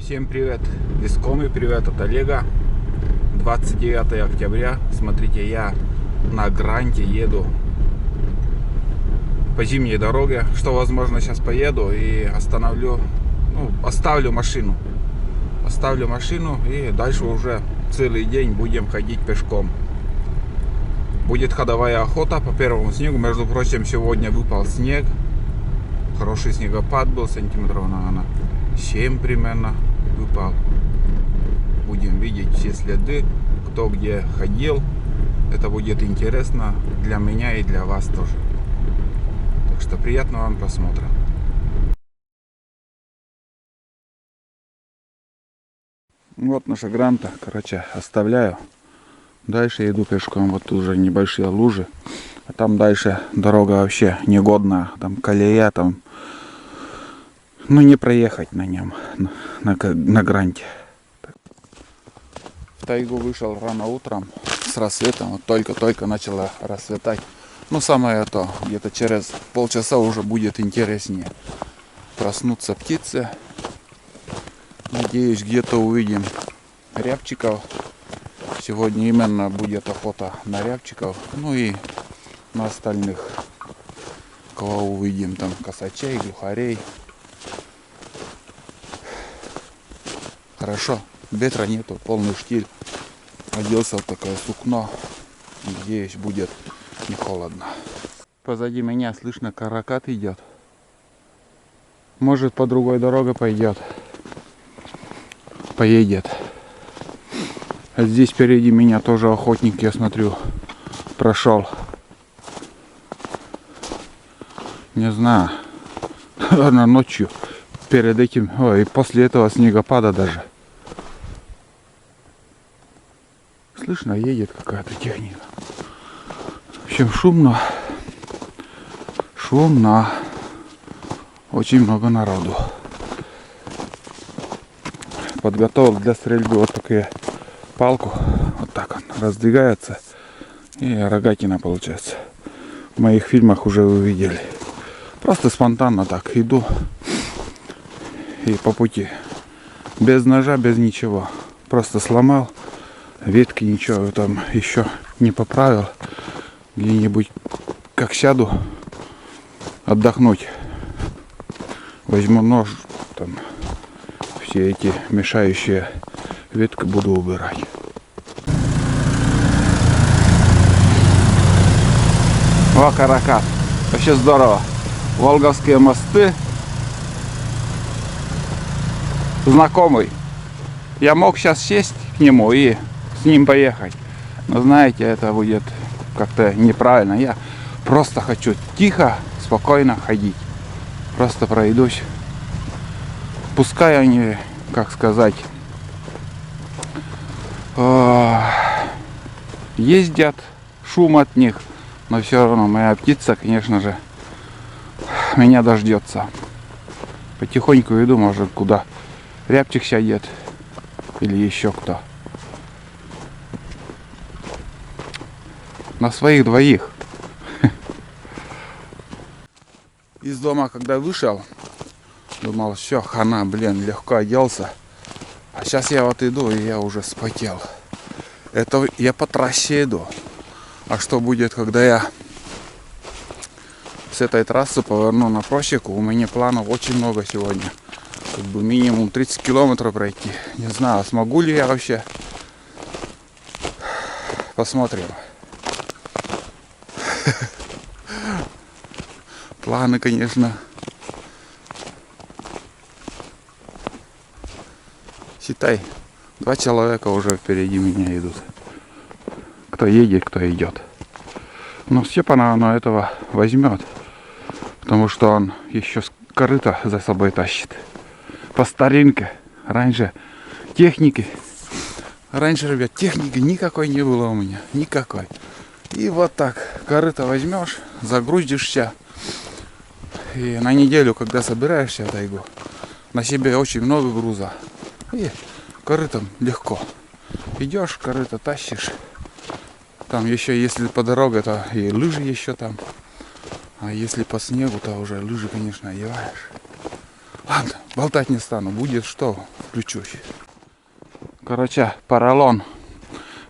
Всем привет, исконный привет от Олега. 29 октября. Смотрите, я на Гранте еду по зимней дороге. Что возможно, сейчас поеду и остановлю, оставлю машину. Оставлю машину и дальше уже целый день будем ходить пешком. Будет ходовая охота по первому снегу. Между прочим, сегодня выпал снег. Хороший снегопад был, сантиметров, наверное, 7 примерно выпал. Будем видеть все следы, кто где ходил. Это будет интересно для меня и для вас тоже. Так что приятного вам просмотра. Вот наша Гранта, короче, оставляю. Дальше иду пешком, вот тут уже небольшие лужи. А там дальше дорога вообще негодная, там колея, там, не проехать на нем, на Гранте. В тайгу вышел рано утром, с рассветом, вот только-только начало рассветать. Самое то, где-то через полчаса уже будет интереснее. Проснутся птицы. Надеюсь, где-то увидим рябчиков. Сегодня именно будет охота на рябчиков, и на остальных, кого увидим, там косачей, глухарей. Хорошо, ветра нету, полный штиль. Оделся в такое сукно. Надеюсь, будет не холодно. Позади меня слышно, каракат идет. Может, по другой дороге поедет. А здесь впереди меня тоже охотник, я смотрю, прошел. Не знаю, наверное, ночью, перед этим, и после этого снегопада даже. Слышно, едет какая-то техника. В общем, шумно. Очень много народу. Подготовил для стрельбы вот такие палку. Вот так он раздвигается. И рогатина получается. В моих фильмах уже вы видели. Просто спонтанно так иду. И по пути. Без ножа, без ничего. Просто сломал. Ветки ничего там еще не поправил. Где-нибудь как сяду отдохнуть. Возьму нож, там все эти мешающие ветки буду убирать. О, каракат. Вообще здорово. Волговские мосты. Знакомый. Я мог сейчас сесть к нему и с ним поехать. Но знаете, это будет как-то неправильно. Я просто хочу тихо, спокойно ходить. Просто пройдусь. Пускай они, как сказать, ездят, шум от них. Но все равно моя птица, конечно же, меня дождется. Потихоньку иду, может, куда рябчик сядет. Или еще кто. На своих двоих. Из дома, когда вышел, думал, все, хана, легко оделся. А сейчас я вот иду, и я уже вспотел. Это я по трассе иду. А что будет, когда я с этой трассы поверну на просеку? У меня планов очень много сегодня. Минимум 30 километров пройти. Не знаю, смогу ли я вообще. Посмотрим. Планы, конечно. Считай, 2 человека уже впереди меня идут. Кто едет, кто идет. Но Степа, наверное, этого возьмет. Потому что он еще корыто за собой тащит. По старинке. Раньше, ребят, техники никакой не было у меня. Никакой. И вот так, корыто возьмешь, загрузишься. И на неделю, когда собираешься в тайгу, на себе очень много груза. И корытом легко. Идешь, корыто тащишь. Там еще, если по дороге, то и лыжи еще там. А если по снегу, то уже лыжи, конечно, одеваешь. Ладно, болтать не стану. Будет что, включусь. Короче, поролон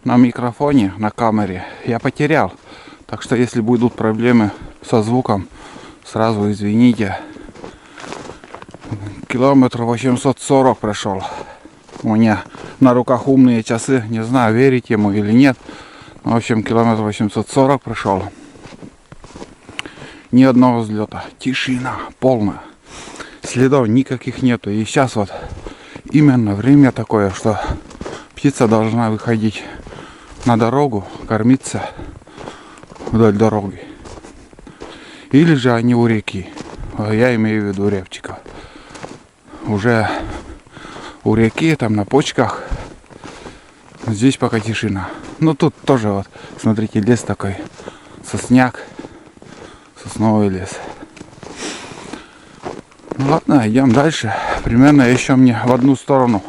на микрофоне, на камере я потерял. Так что если будут проблемы со звуком, сразу извините. Километр 840 прошел. У меня на руках умные часы. Не знаю, верить ему или нет. В общем, километр 840 прошел. Ни одного взлета. Тишина полная. Следов никаких нету. И сейчас вот именно время такое, что птица должна выходить на дорогу, кормиться вдоль дороги. Или же они у реки. Я имею в виду рябчиков. Уже у реки, там на почках. Здесь пока тишина. Ну тут тоже вот, смотрите, лес такой. Сосняк. Сосновый лес. Ну ладно, идем дальше. Примерно еще мне в одну сторону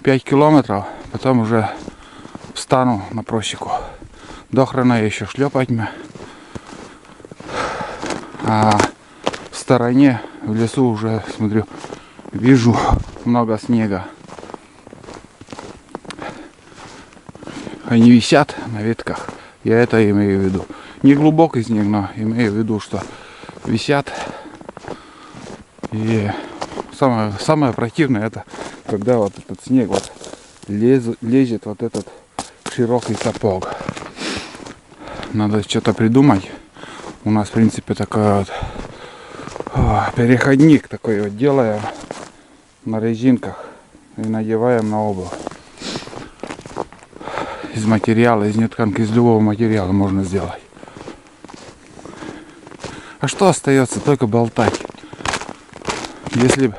5 километров. Потом уже встану на просеку. До хрена еще шлепать мне. А в стороне, в лесу уже, смотрю, вижу много снега. Они висят на ветках. Я это имею в виду. Не глубокий снег, но имею в виду, что висят. И самое противное это, когда вот этот снег вот лезет вот этот широкий сапог. Надо что-то придумать. У нас в принципе такой вот переходник такой вот делаем на резинках и надеваем на обувь. Из материала, из нетканки, из любого материала можно сделать. А что остается? Только болтать. Если бы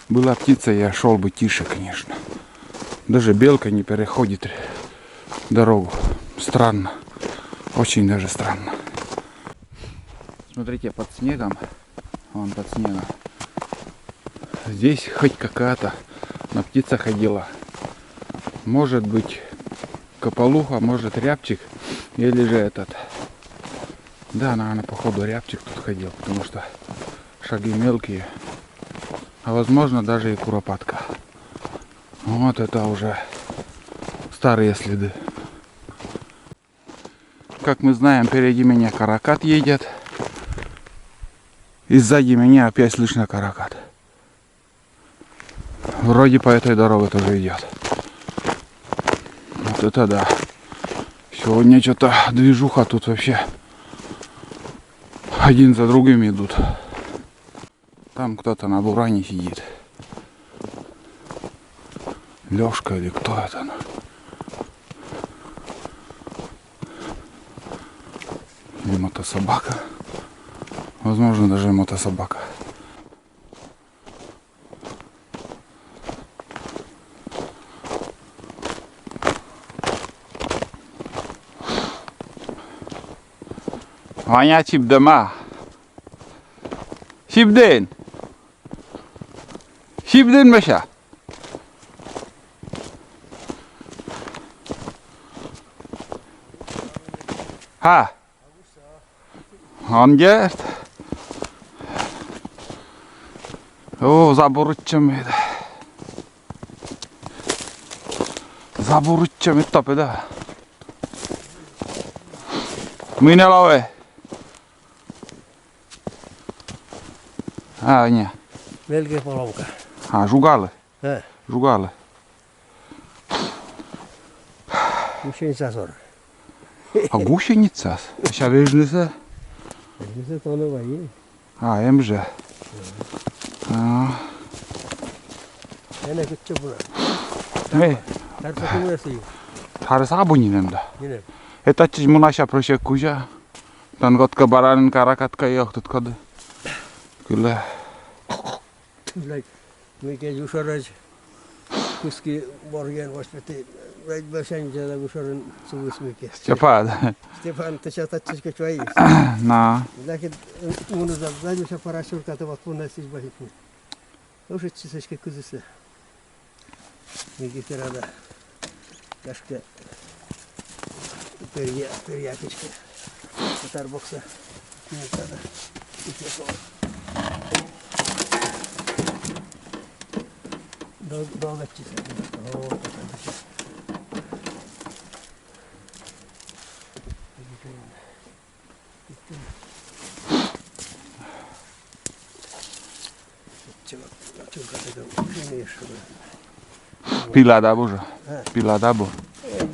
была птица, я шел бы тише, конечно. Даже белка не переходит дорогу. Странно. Очень даже странно. Смотрите, под снегом. Вон под снегом. Здесь хоть какая-то, но птица ходила. Может быть кополуха, может рябчик, или же этот. Да, наверное, походу рябчик тут ходил, потому что шаги мелкие. А возможно даже и куропатка. Вот это уже старые следы. Как мы знаем, впереди меня каракат едет. И сзади меня опять слышно каракат. Вроде по этой дороге тоже идет. Вот это да. Сегодня что-то движуха тут вообще. Один за другим идут. Там кто-то на буране сидит. Лёшка или кто это? Или мотособака. Возможно, даже мотособака. Ваня чип дома. Шибден. Шибден Маша. Ha. Он герт. О, забуруччам еді. Забуруччам еді тапы да. Мы не ловы. А, не. Великая поломка. А, жугали. Жугали. Гусеница 40. А гусеница? Сейчас вежлися. Вежлися тонова. А, МЖ. Yana küçük buna. 네. Her takımı yazıyor. 다른 사분이랍니다. Yine. Это мы наша проще кузя. Там готка баранин каракатка yok tutkadı. Kyllä. Mikä Jusaraj kuski morgen vaspeti. Välsen jada Jusaran suus mikä. Stefan taşatacak köçüy. Na. Lakin onu da zaten paraşüt tavat bundan siz bahitmi. O şu çizişke kızısı. Mikä terada. Kaşka. Перьякочка. Тарбокса. Не надо. Долго чесать. Вот это сейчас. Чего ты умеешь? Pila dabu že? Pila dabu.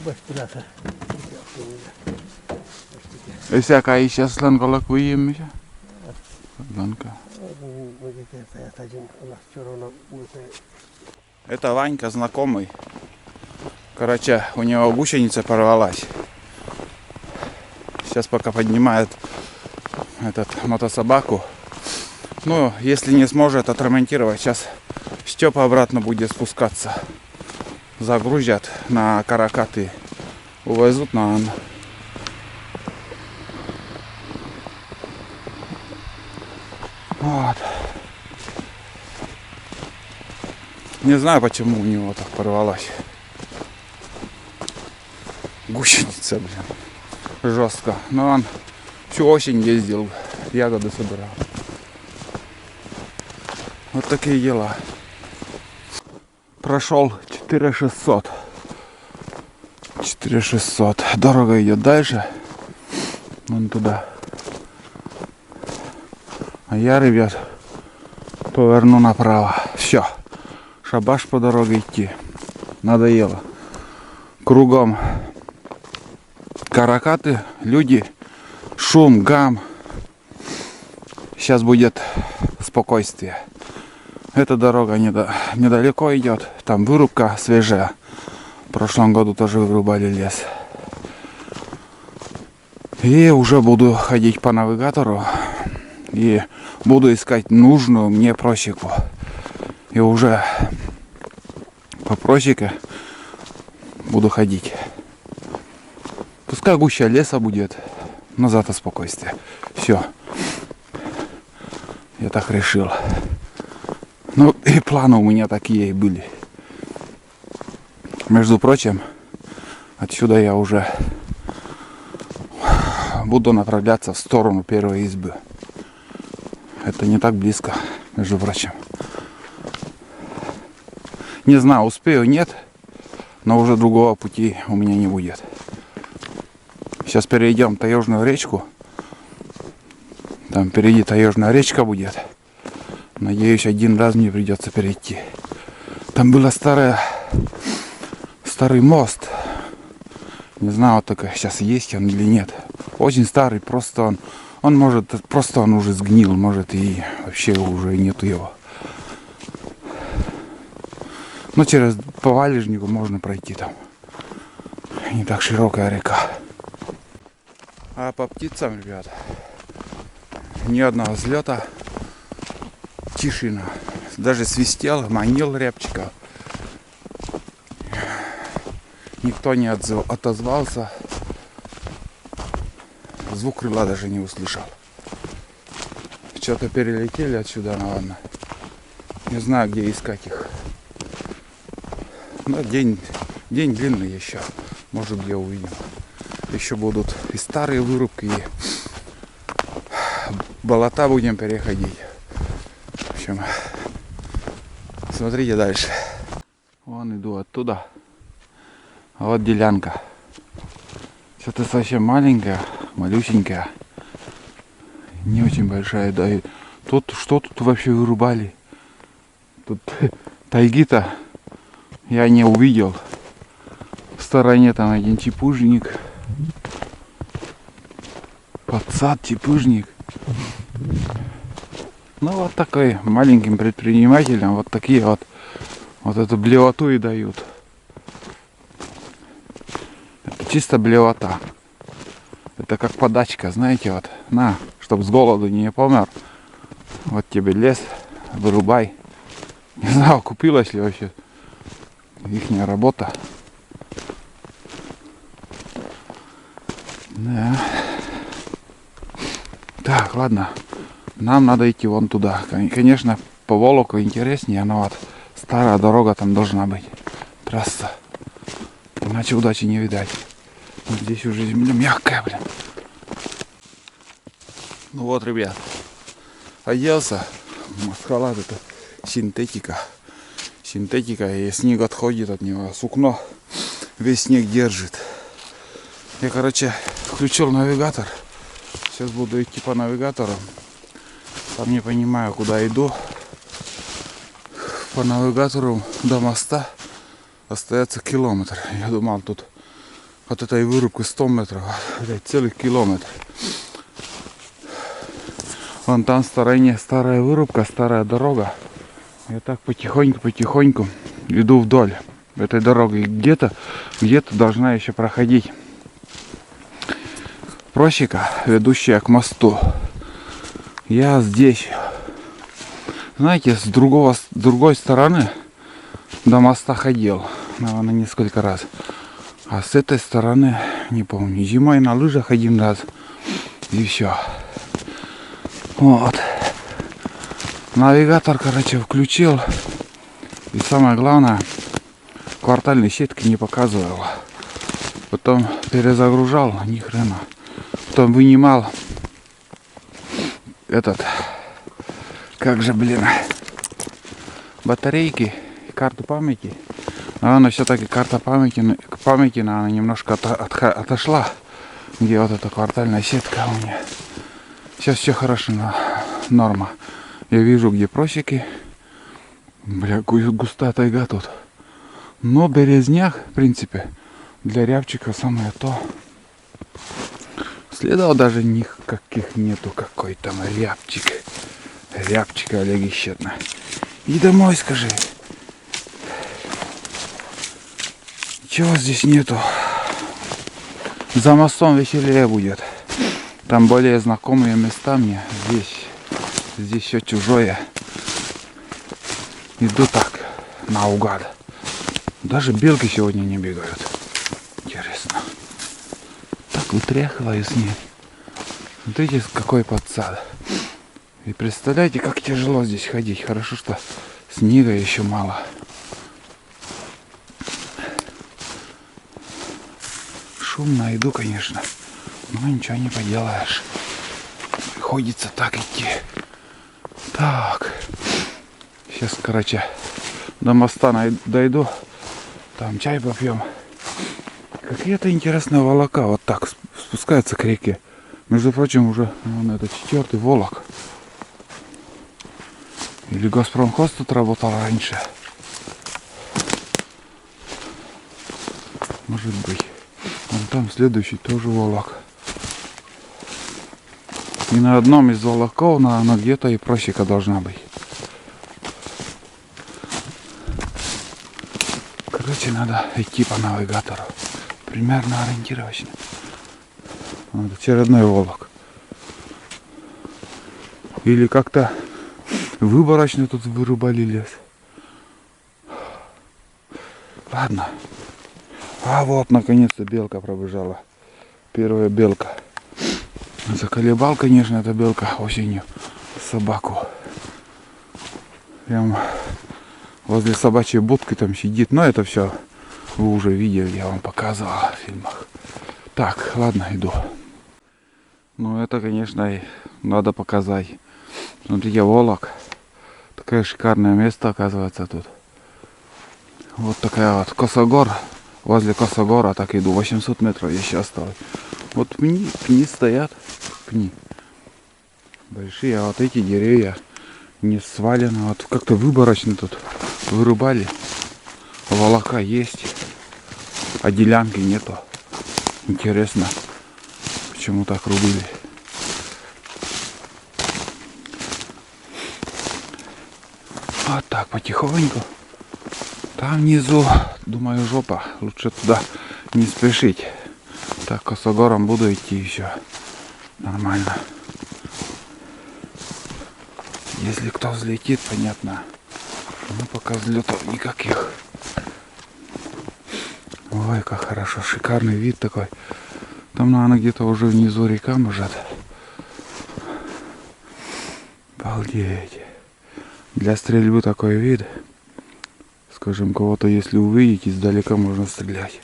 Без пирата. Esi akai сейчас lan kalau kuiem missä? Lanka. Это Ванька знакомый. Короче, у него гусеница порвалась. Сейчас пока поднимает этот мотособаку. Ну, если не сможет отремонтировать, сейчас Степа обратно будет спускаться. Загрузят на каракаты. Увезут на Ан. Вот. Не знаю, почему у него так порвалась. Гусеница, блин. Жестко. Но он всю осень ездил, ягоды собирал. Вот такие дела. Прошел 4600. 4600. Дорога идет дальше. Вон туда. А я, ребят, поверну направо. Все. Шабаш по дороге идти. Надоело. Кругом каракаты, люди, шум, гам. Сейчас будет спокойствие. Эта дорога недалеко идет. Там вырубка свежая. В прошлом году тоже вырубали лес. И уже буду ходить по навигатору. И буду искать нужную мне просеку. И уже по просеке буду ходить. Пускай гуща леса будет, но зато спокойствие. Все. Я так решил. Ну и планы у меня такие и были. Между прочим, отсюда я уже буду направляться в сторону первой избы. Это не так близко, между прочим. Не знаю, успею, нет, но уже другого пути у меня не будет. Сейчас перейдем Таежную речку. Там впереди Таежная речка будет. Надеюсь, один раз мне придется перейти. Там был старый мост. Не знаю, вот только сейчас есть он или нет. Очень старый, просто он может, просто он уже сгнил, может и вообще уже нету его. Но через по валежнику можно пройти там. Не так широкая река. А по птицам, ребят, ни одного взлета. Тишина. Даже свистел, манил рябчиков. Никто не отозвался. Звук крыла даже не услышал. Что-то перелетели отсюда, наверное. Не знаю, где искать их. Но день длинный еще. Может, где увидим. Еще будут и старые вырубки, и болота будем переходить. В общем, смотрите дальше. Вон иду оттуда. А вот делянка. Что-то совсем маленькая, малюсенькая. Не очень большая. Да и тут что тут вообще вырубали? Тут тайги-то я не увидел. В стороне там один чепужник. Подсад, чепужник. Ну вот такой маленьким предпринимателям вот такие вот эту блевоту и дают. Это чисто блевота. Это как подачка, знаете, вот на, чтоб с голоду не помер. Вот тебе лес, вырубай. Не знаю, купилась ли вообще ихняя работа. Да. Так, ладно. Нам надо идти вон туда. Конечно, по Волоку интереснее, но вот старая дорога там должна быть. Трасса. Иначе удачи не видать. Вот здесь уже земля мягкая, блин. Ну вот, ребят. Оделся. Масхалат это синтетика. Синтетика, и снег отходит от него. Сукно весь снег держит. Я, короче, включил навигатор. Сейчас буду идти по навигатору. Там не понимаю, куда иду. По навигатору до моста остается километр. Я думал, тут от этой вырубки 100 метров, целый километр. Вон там в стороне старая вырубка, старая дорога. Я так потихоньку иду вдоль этой дороги. Где-то должна еще проходить просека, ведущая к мосту. Я здесь. Знаете, с другой стороны до моста ходил, наверное, несколько раз. А с этой стороны, не помню, зимой на лыжах один раз. И все. Вот. Навигатор, короче, включил. И самое главное, квартальной сетки не показывал. Потом перезагружал, ни хрена. Потом вынимал как же, блин, батарейки, карту памяти. Наверное, все-таки карта памяти, наверное, немножко отошла. Где вот эта квартальная сетка у меня. Сейчас все хорошо, норма. Я вижу, где просеки. Бля, густая тайга тут. Но березняк, в принципе, для рябчика самое то. Следов даже никаких нету. Какой там рябчик. Рябчика, Олег ищет. И домой скажи. Чего здесь нету? За мостом веселее будет. Там более знакомые места мне. Здесь все чужое. Иду так, наугад. Даже белки сегодня не бегают. Интересно. Так вытряхиваю снег. Смотрите, какой подсад. И представляете, как тяжело здесь ходить. Хорошо, что снега еще мало. Шумно иду, конечно. Но ничего не поделаешь. Приходится так идти. Так. Сейчас, короче, до моста дойду. Там чай попьем. Какие-то интересные волока вот так спускаются к реке. Между прочим, уже, наверное, это 4-й волок. Или Газпромхоз тут работал раньше. Может быть. Вон там следующий тоже волок. И на одном из волоков, наверное, где-то и просека должна быть. Короче, надо идти по навигатору. Примерно ориентировочно. Вот очередной волок. Или как-то выборочно тут вырубали лес. Ладно. А вот, наконец-то белка пробежала. Первая белка. Заколебал, конечно, эта белка осенью собаку. Прям возле собачьей будки там сидит. Но это все вы уже видели, я вам показывал в фильмах. Так, ладно, иду. Ну это, конечно, и надо показать. Смотрите, волок. Такое шикарное место, оказывается, тут. Вот такая вот косогор. Возле косогора так иду. 800 метров еще осталось. Вот пни стоят. Пни. Большие. А вот эти деревья не свалены. Вот как-то выборочно тут вырубали. Волока есть. А делянки нету. Интересно, почему так рубили. Вот так потихоньку. Там внизу, думаю, жопа. Лучше туда не спешить. Так, косогором буду идти еще. Нормально. Если кто взлетит, понятно. Но пока взлетов никаких. Ой, как хорошо. Шикарный вид такой. Там, наверное, где-то уже внизу река, может. Обалдеть. Для стрельбы такой вид. Скажем, кого-то, если увидите, издалека можно стрелять.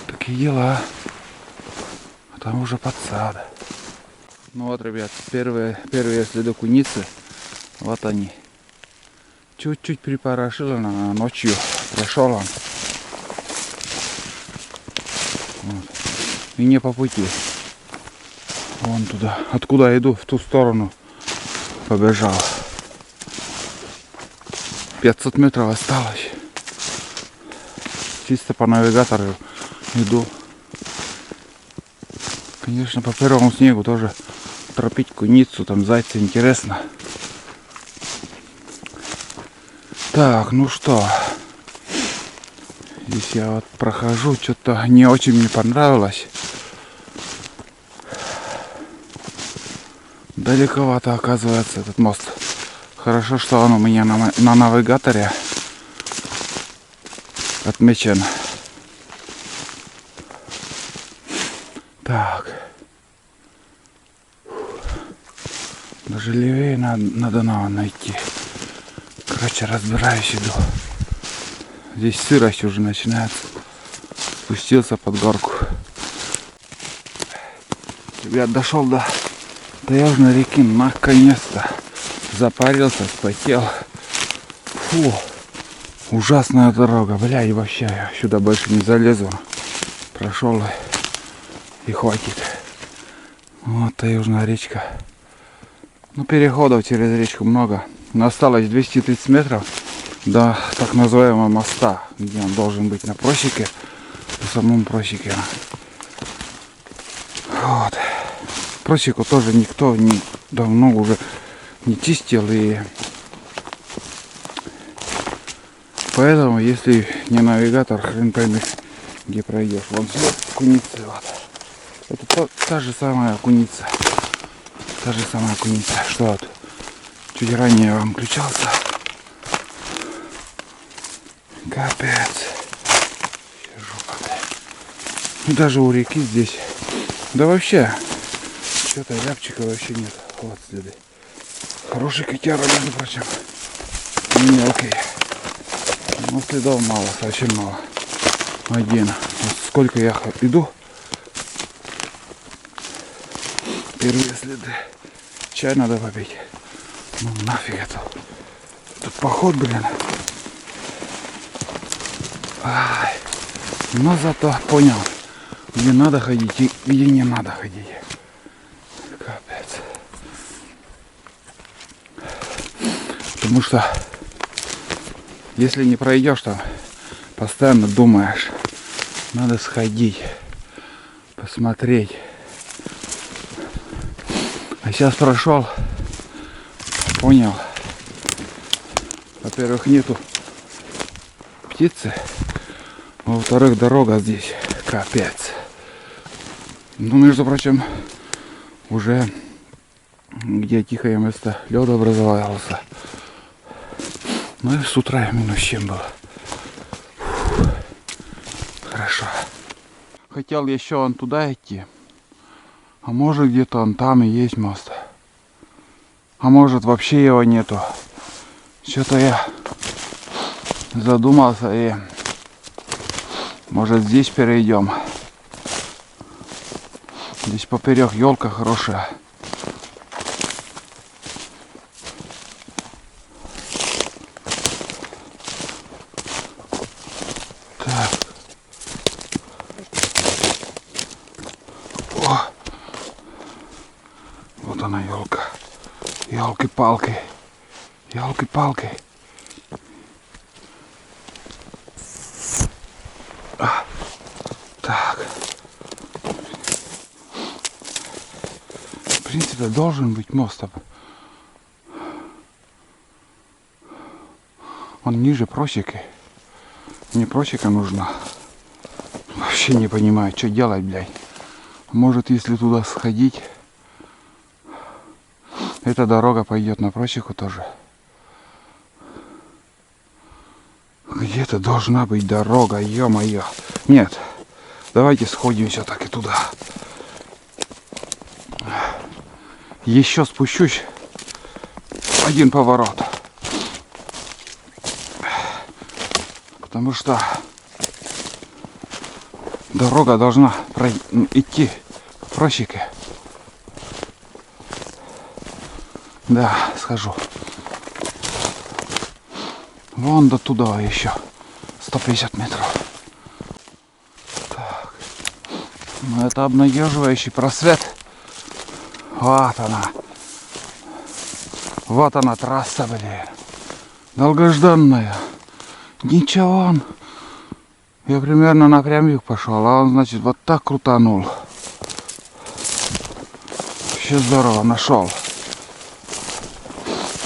Такие дела. А там уже подсад. Ну вот, ребят, первые следы куницы. Вот они. Чуть-чуть припорошило ночью. Прошел он. Вот. И не по пути. Вон туда. Откуда иду, в ту сторону побежал. 500 метров осталось. Чисто по навигатору иду. Конечно, по первому снегу тоже тропить куницу, там зайца интересно. Так, ну что. Здесь я вот прохожу, что-то не очень мне понравилось. Далековато оказывается этот мост. Хорошо, что он у меня на навигаторе отмечен. Так. Даже левее надо найти. Короче, разбираюсь, иду. Здесь сырость уже начинается. Спустился под горку. Ребят, дошел до таежной реки. Наконец-то. Запарился, спотел. Фу. Ужасная дорога. Бля, и вообще я сюда больше не залезу. Прошел и хватит. Вот таежная речка. Ну, переходов через речку много. Но осталось 230 метров до так называемого моста, где он должен быть на просеке, на самом просеке. Вот. Просеку тоже никто давно уже не чистил, и поэтому, если не навигатор, хрен поймешь, где пройдешь. Вон след куницы, вот. Это та же самая куница. Та же самая куница, что вот чуть ранее вам включался. Капец. И даже у реки здесь. Да вообще. Что-то ляпчика вообще нет. Вот следы. Хороший котяра, между прочим. Не мелкий. Но следов мало, совсем мало. Один. Вот сколько я иду. Первые следы. Чай надо попить. Ну нафиг это. Тут поход, блин. Ай. Но зато понял, где надо ходить и где не надо ходить. Капец. Потому что если не пройдешь там, постоянно думаешь, надо сходить, посмотреть. А сейчас прошел, понял. Во-первых, нету птицы. Во-вторых, дорога здесь капец. Ну, между прочим, уже где тихое место, лед образовался. Ну и с утра минус 7 было. Фу. Хорошо. Хотел еще вон туда идти. А может где-то он там и есть мост. А может вообще его нету. Что-то я задумался и может здесь перейдем. Здесь поперек елка хорошая. Так. О! Вот она елка. Елки-палки. Елки-палки. Так. В принципе, должен быть мост. Он ниже просеки. Мне просека нужна. Вообще не понимаю, что делать, блядь. Может, если туда сходить, эта дорога пойдет на просеку тоже. Где-то должна быть дорога, ё-моё. Нет, давайте сходим все-таки туда. Еще спущусь. Один поворот. Потому что дорога должна идти по просеке. Да, схожу. Вон до туда еще 150 метров. Так. Ну это обнадеживающий просвет. Вот она. Вот она трасса, блин. Долгожданная. Ничего он. Я примерно напрямик пошел, а он, значит, вот так крутанул. Вообще здорово нашел.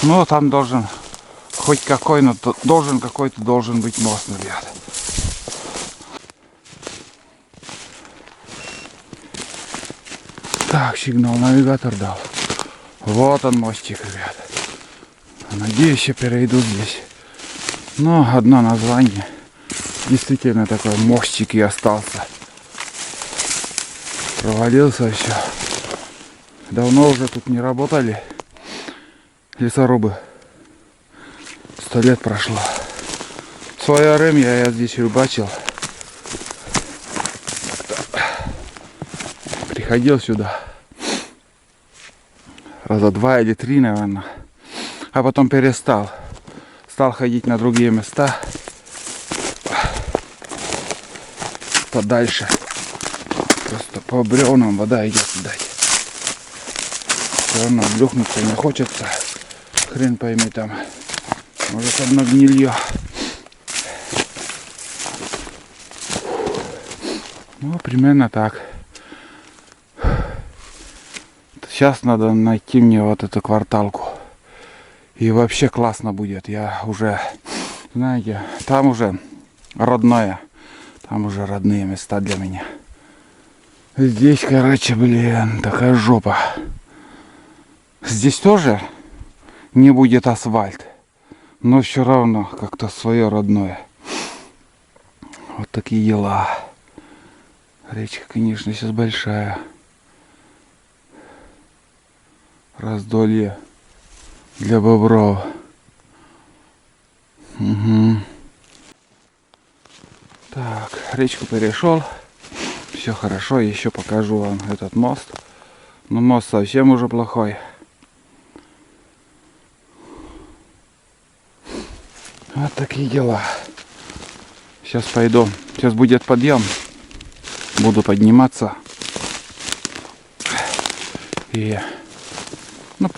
Ну, там должен хоть какой, но должен быть мост, ребят. Так, сигнал навигатор дал. Вот он мостик, ребят. Надеюсь, я перейду здесь. Но одно название. Действительно такой мостик и остался. Провалился все. Давно уже тут не работали лесорубы. 100 лет прошло. В свое время я здесь рыбачил. Приходил сюда. Раза 2 или 3, наверное. А потом перестал. Стал ходить на другие места. Подальше. Просто по бревнам вода идет, видать. Все равно блюхнуться не хочется. Хрен пойми там. Может одно гнилье. Ну, примерно так. Сейчас надо найти мне вот эту кварталку. И вообще классно будет. Я уже, знаете, там уже родное. Там уже родные места для меня. Здесь, короче, блин, такая жопа. Здесь тоже не будет асфальт. Но все равно как-то свое родное. Вот такие дела. Речка, конечно, сейчас большая. Раздолье для бобров. Угу. Так, речку перешел. Все хорошо. Еще покажу вам этот мост. Но мост совсем уже плохой. Вот такие дела. Сейчас пойду. Сейчас будет подъем. Буду подниматься. И ну,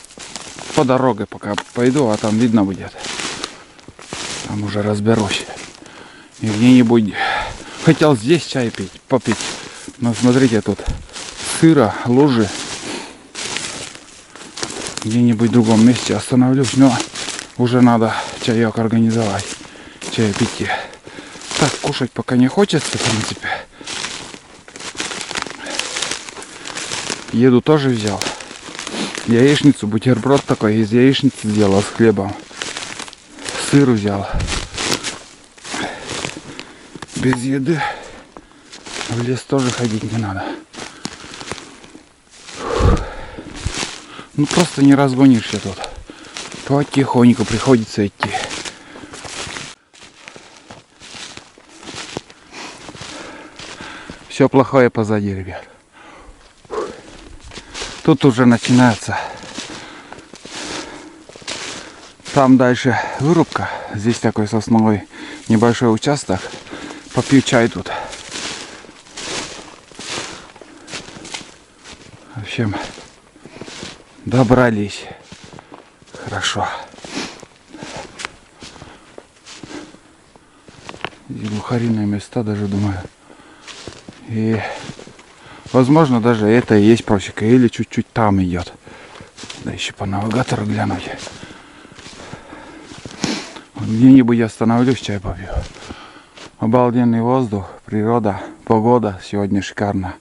по дороге пока пойду, а там видно будет. Там уже разберусь. И где-нибудь хотел здесь чай пить, попить. Но смотрите, тут сыро, лужи. Где-нибудь в другом месте остановлюсь, но уже надо чаек организовать. Чаепитие. Так, кушать пока не хочется, в принципе. Еду тоже взял. Яичницу, бутерброд такой из яичницы сделал с хлебом. Сыр взял. Без еды в лес тоже ходить не надо. Ну просто не разгонишься тут. Потихоньку приходится идти. Все плохое позади, ребят. Тут уже начинается. Там дальше вырубка. Здесь такой сосновый небольшой участок. Попью чай тут. В общем, добрались. Хорошо. Здесь глухариные места даже, думаю. И возможно даже это и есть просека. Или чуть-чуть там идет. Да еще по навигатору глянуть. Где-нибудь я остановлюсь, чай попью. Обалденный воздух, природа, погода сегодня шикарно.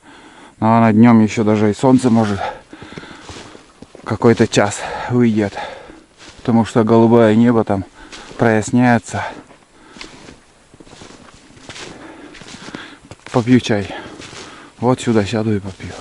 Наверное, днем еще даже и солнце может какой-то час выйдет. Потому что голубое небо там проясняется. Попью чай. Вот сюда сяду и попью.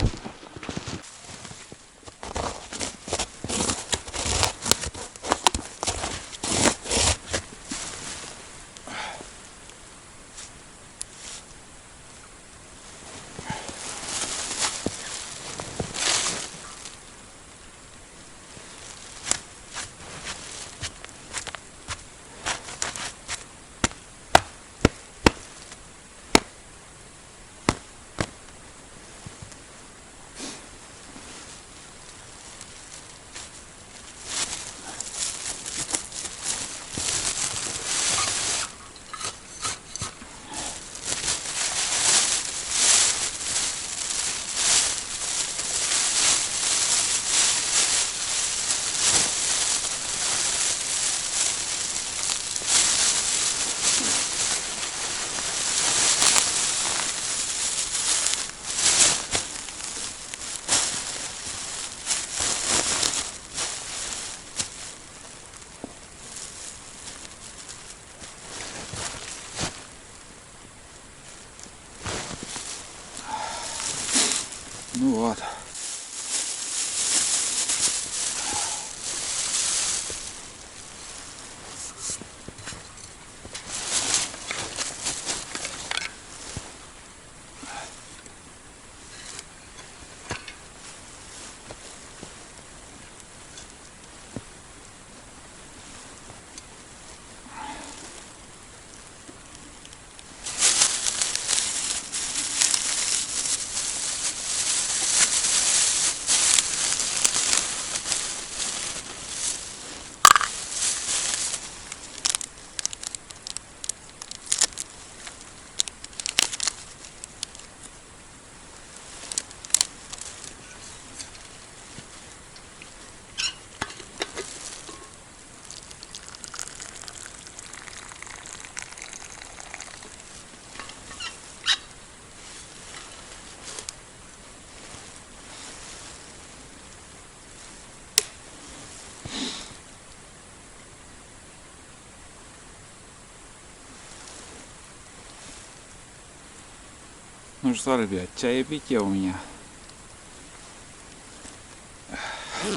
Ну вот. Ну что, ребят, чаепитие у меня.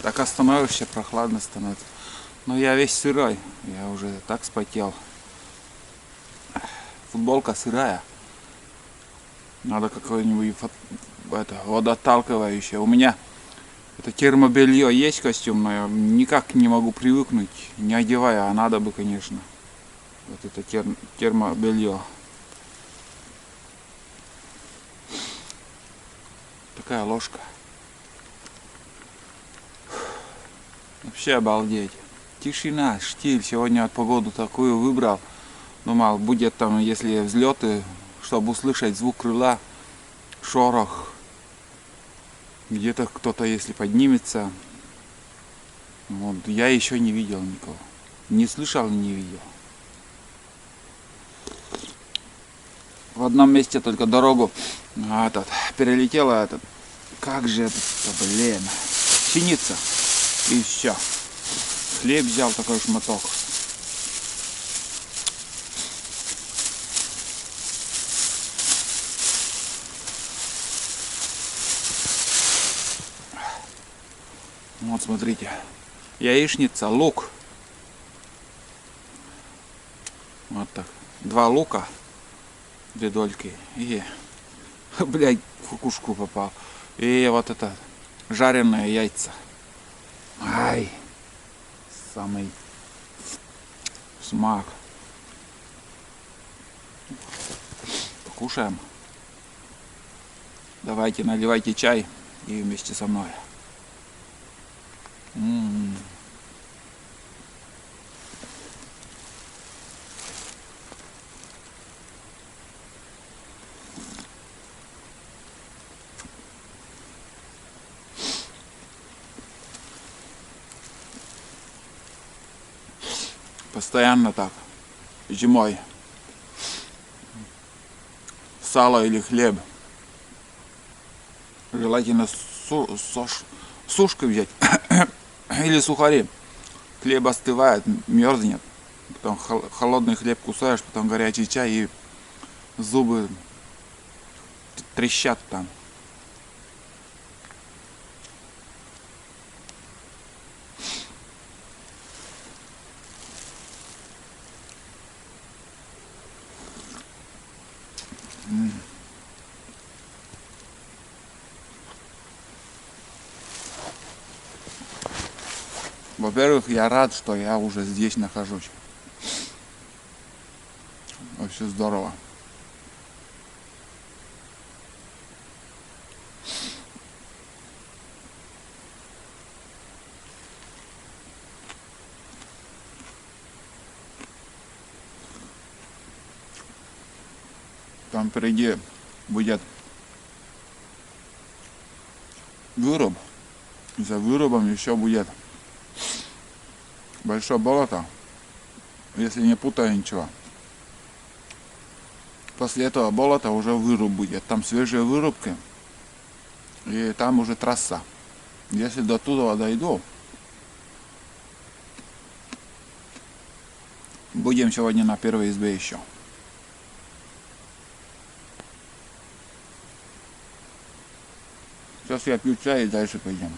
Так остановишься, прохладно становится. Но я весь сырой, я уже так спотел. Футболка сырая. Надо какое-нибудь водоотталкивающее. У меня это термобелье есть костюмное, никак не могу привыкнуть, не одевая, а надо бы, конечно. Вот это термобелье. Такая ложка. Вообще обалдеть. Тишина, штиль. Сегодня от погоду такую выбрал. Думал, будет там, если взлеты, чтобы услышать звук крыла, шорох. Где-то кто-то, если поднимется. Вот, я еще не видел никого. Не слышал, не видел. В одном месте только дорогу перелетела этот. Как же это, блин. Синица. И все. Хлеб взял такой шматок. Вот смотрите. Яичница, лук. Вот так. 2 лука. 2 дольки. И, блядь, в кукушку попал. И вот это жареные яйца. Ай, самый смак. Покушаем. Давайте, наливайте чай и вместе со мной. Постоянно так. Зимой. Сало или хлеб. Желательно сушкой взять. Или сухари. Хлеб остывает, мерзнет. Потом холодный хлеб кусаешь, потом горячий чай и зубы трещат там. Во-первых, я рад, что я уже здесь нахожусь. Вообще здорово. Там впереди будет выруб. За вырубом еще будет большое болото, если не путаю ничего. После этого болота уже выруб будет. Там свежие вырубки. И там уже трасса. Если до туда дойду, будем сегодня на первой избе еще. Все, Сейчас я пью чай и дальше пойдем.